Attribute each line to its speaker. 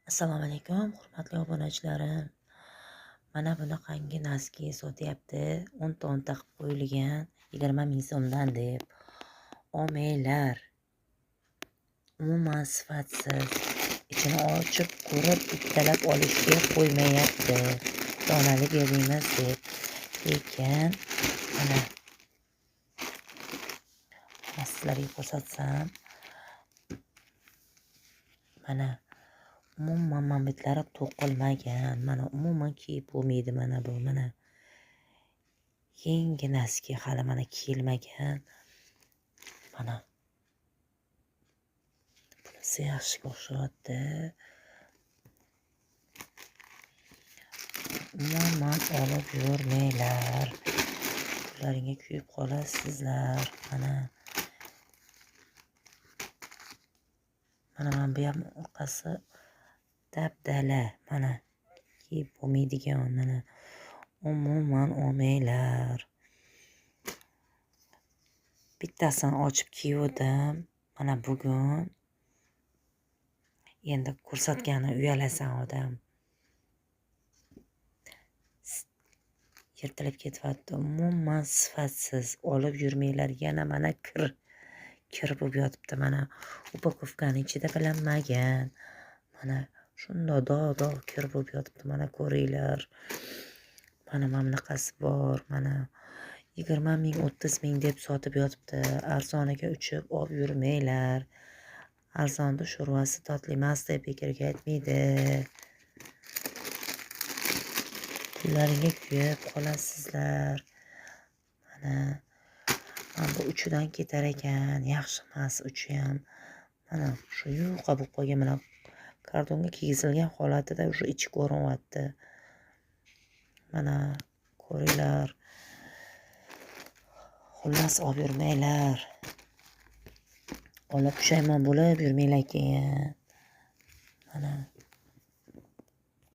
Speaker 1: Assalomu alaykum, hurmatli obunachilarim. Mana bunaqangi noski sotyapti. 10 ta qilib qo'yilgan 20 ming so'mdan deb. Olmanglar. Umuman sifatsiz. Ichini ochib ko'rib bittalab olishga qo'ymayapti. Donali beramiz deb. Lekin mana sizlarga ko'rsatsam, mana umuman mamlatlari to'qilmagan. Mana umuman kiyib bo'lmaydi mana bu. Mana yangi noski hali mana kiyilmagan. Mana bunisi yaxshiga o'xshayapti. Umuman olib yurmanglar. Pullaringga kuyib qolasizlar. Mana bu ham orqasi dabdala. Mana kiyib bo'lmaydigan. Mana umuman olmanglar. Bittasini ochib kiydim. Mana bugun. Endi ko'rsatgani uyalasan odam. Yirtilib ketyapti. Umuman sifatsiz. Olib yurmanglar. Yana mana kir bo'lib yotibdi. Mana upakovkaning ichida bilinmagan. Mana shundoq dog' kir bo'lib yotibdi. Mana ko'ringlar. Mana bunaqasi bor. Mana 20 ming 30 ming deb sotib yotibdi. Arzoniga uchib olib yurmanglar. Arzonni sho'rvasi totli emas deb bekorga aytmaydi. Pullaringga kuyib qolasizlar. Mana bu uchidan ketar ekan. Yaxshi emas uchi ham. Mana shu yuqa bo'lib qolgan. Mana kartonga kiygizilgan holatida shu ichi ko'rinyapti. Mana ko'ringlar. Xullas olib yurmanglar. Olib pushaymon bo'lib yurmanglar keyin. Mana